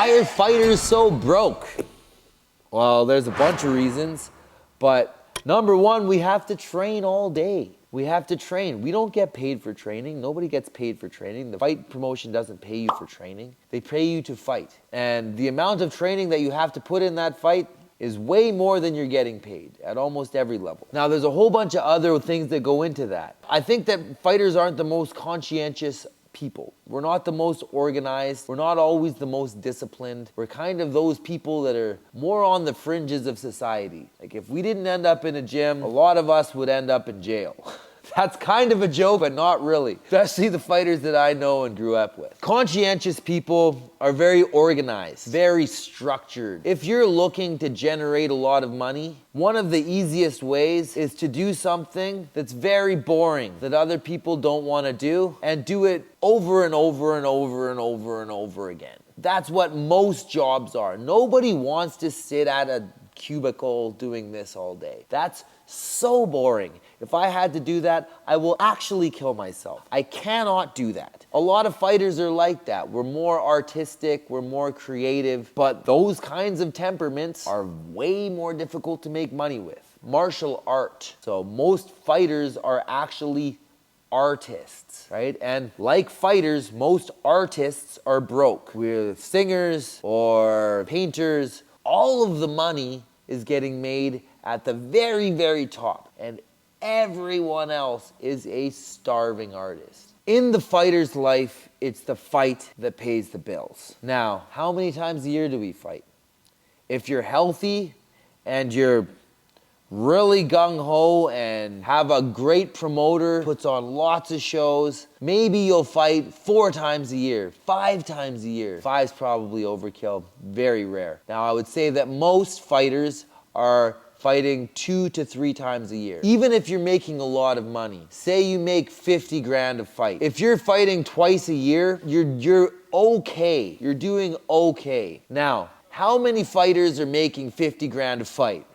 Why are fighters so broke? Well, there's a bunch of reasons, but number one, we have to train all day. We have to train. We don't get paid for training. Nobody gets paid for training. The fight promotion doesn't pay you for training. They pay you to fight. And the amount of training that you have to put in that fight is way more than you're getting paid at almost every level. Now, there's a whole bunch of other things that go into that. I think that fighters aren't the most conscientious people. We're not the most organized. We're not always the most disciplined. We're kind of those people that are more on the fringes of society. Like if we didn't end up in a gym, a lot of us would end up in jail. That's kind of a joke, but not really. Especially the fighters that I know and grew up with. Conscientious people are very organized, very structured. If you're looking to generate a lot of money, one of the easiest ways is to do something that's very boring, that other people don't want to do, and do it over and over and over and over and over again. That's what most jobs are. Nobody wants to sit at a cubicle doing this all day. That's so boring. If I had to do that, I will actually kill myself. I cannot do that. A lot of fighters are like that. We're more artistic, we're more creative, but those kinds of temperaments are way more difficult to make money with. Martial art. So most fighters are actually artists, right? And like fighters, most artists are broke. We're singers or painters. All of the money is getting made at the very, very top. And everyone else is a starving artist. In the fighter's life, it's the fight that pays the bills. Now, how many times a year do we fight? If you're healthy and you're really gung-ho and have a great promoter, puts on lots of shows, maybe you'll fight 4 times a year, 5 times a year. 5's probably overkill, very rare. Now, I would say that most fighters are fighting 2 to 3 times a year. Even if you're making a lot of money, say you make 50 grand a fight. If you're fighting twice a year, you're okay. You're doing okay. Now, how many fighters are making 50 grand a fight?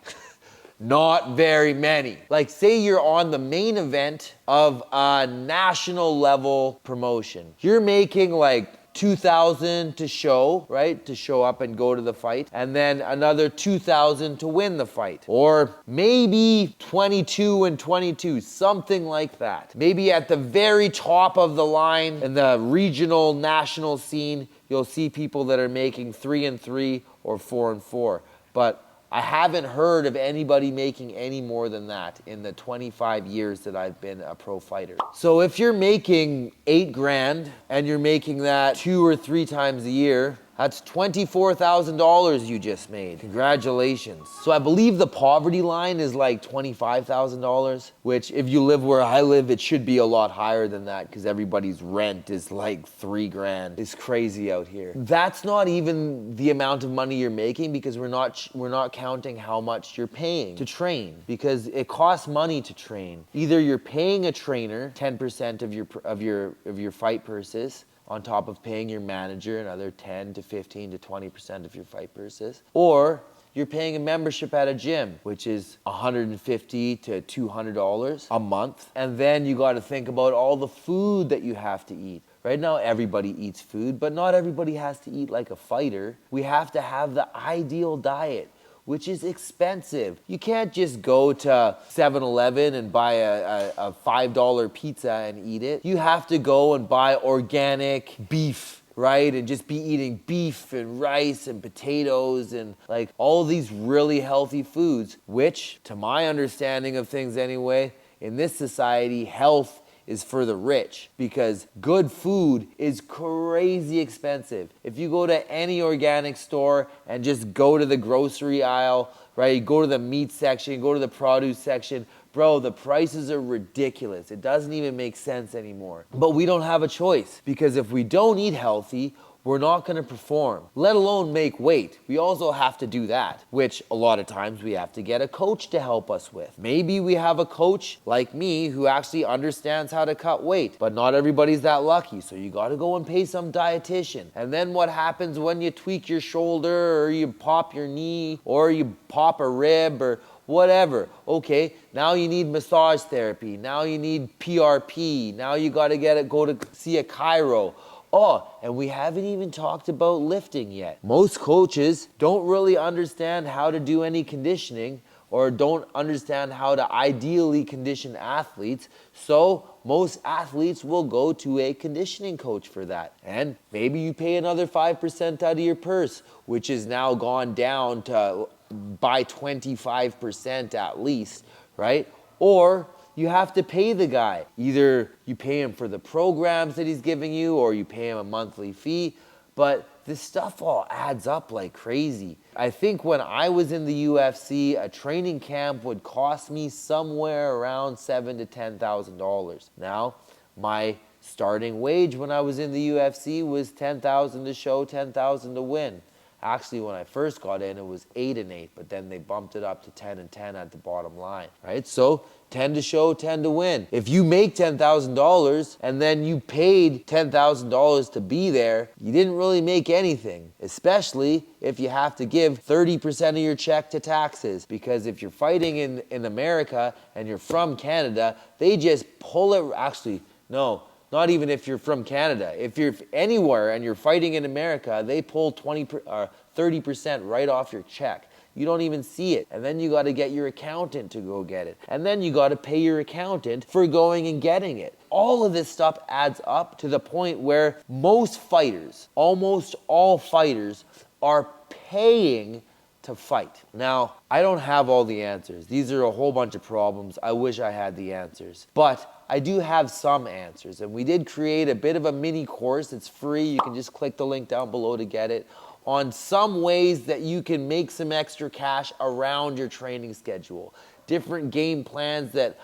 Not very many. Like say you're on the main event of a national level promotion. You're making like 2,000 to show, right? To show up and go to the fight. And then another 2,000 to win the fight. Or maybe 22 and 22, something like that. Maybe at the very top of the line in the regional, national scene, you'll see people that are making 3 and 3 or 4 and 4. But I haven't heard of anybody making any more than that in the 25 years that I've been a pro fighter. So if you're making 8 grand and you're making that 2 or 3 times a year, that's $24,000 you just made. Congratulations. So I believe the poverty line is like $25,000, which if you live where I live, it should be a lot higher than that because everybody's rent is like 3 grand. It's crazy out here. That's not even the amount of money you're making because we're not counting how much you're paying to train because it costs money to train. Either you're paying a trainer 10% of your fight purses, on top of paying your manager another 10 to 15 to 20% of your fight purses. Or you're paying a membership at a gym, which is $150 to $200 a month. And then you got to think about all the food that you have to eat. Right now, everybody eats food, but not everybody has to eat like a fighter. We have to have the ideal diet, which is expensive. You can't just go to 7-Eleven and buy a $5 pizza and eat it. You have to go and buy organic beef, right? And just be eating beef and rice and potatoes and like all these really healthy foods, which, to my understanding of things anyway, in this society, health is for the rich because good food is crazy expensive. If you go to any organic store and just go to the grocery aisle, right? You go to the meat section, go to the produce section, bro, the prices are ridiculous. It doesn't even make sense anymore. But we don't have a choice because if we don't eat healthy, we're not going to perform, let alone make weight. We also have to do that, which a lot of times we have to get a coach to help us with. Maybe we have a coach like me who actually understands how to cut weight, but not everybody's that lucky. So you got to go and pay some dietitian. And then what happens when you tweak your shoulder or you pop your knee or you pop a rib or whatever? Okay, now you need massage therapy. Now you need PRP. Now you got to go to see a chiro. Oh, and we haven't even talked about lifting yet. Most coaches don't really understand how to do any conditioning or don't understand how to ideally condition athletes. So most athletes will go to a conditioning coach for that. And maybe you pay another 5% out of your purse, which is now gone down to by 25% at least, right? Or you have to pay the guy. Either you pay him for the programs that he's giving you or you pay him a monthly fee. But this stuff all adds up like crazy. I think when I was in the UFC, a training camp would cost me somewhere around $7,000 to $10,000. Now, my starting wage when I was in the UFC was $10,000 to show, $10,000 to win. Actually, when I first got in, it was 8 and 8, but then they bumped it up to 10 and 10 at the bottom line, right? So 10 to show, 10 to win. If you make $10,000 and then you paid $10,000 to be there, you didn't really make anything, especially if you have to give 30% of your check to taxes. Because if you're fighting in America and you're from Canada, they just pull it. Actually, no. Not even if you're from Canada. If you're anywhere and you're fighting in America, they pull 30% right off your check. You don't even see it. And then you got to get your accountant to go get it. And then you got to pay your accountant for going and getting it. All of this stuff adds up to the point where most fighters, almost all fighters, are paying to fight. Now, I don't have all the answers. These are a whole bunch of problems. I wish I had the answers. But I do have some answers, and we did create a bit of a mini course. It's free. You can just click the link down below to get it, on some ways that you can make some extra cash around your training schedule. Different game plans that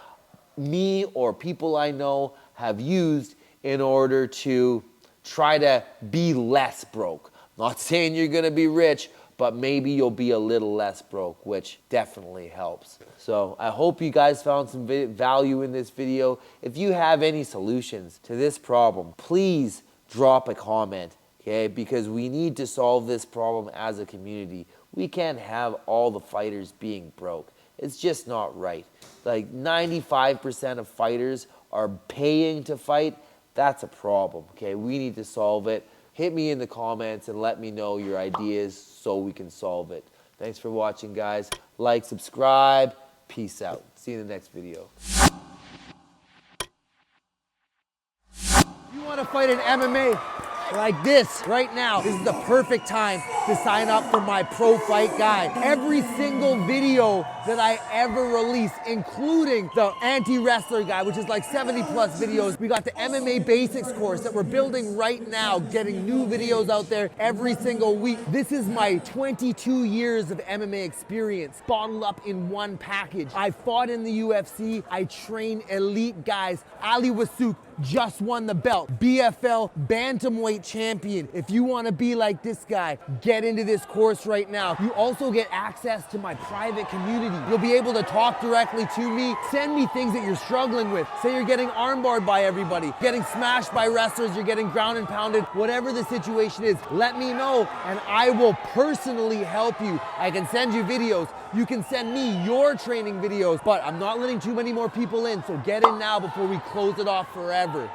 me or people I know have used in order to try to be less broke. Not saying you're gonna be rich, but maybe you'll be a little less broke, which definitely helps. So I hope you guys found some value in this video. If you have any solutions to this problem, please drop a comment, okay? Because we need to solve this problem as a community. We can't have all the fighters being broke. It's just not right. Like 95% of fighters are paying to fight. That's a problem, okay? We need to solve it. Hit me in the comments and let me know your ideas so we can solve it. Thanks for watching, guys. Like, subscribe. Peace out. See you in the next video. You want to fight in MMA like this right now? This is the perfect time to sign up for my Pro Fight Guide. Every single video that I ever release, including the anti-wrestler guide, which is like 70 plus videos. We got the MMA basics course that we're building right now, getting new videos out there every single week. This is my 22 years of MMA experience bottled up in one package. I fought in the UFC. I train elite guys. Ali Wasuk just won the belt. BFL Bantamweight champion. If you want to be like this guy, get into this course right now. You also get access to my private community. You'll be able to talk directly to me. Send me things that you're struggling with. Say you're getting armbarred by everybody, getting smashed by wrestlers, you're getting ground and pounded, whatever the situation is, let me know and I will personally help you. I can send you videos. You can send me your training videos, but I'm not letting too many more people in, so get in now before we close it off forever.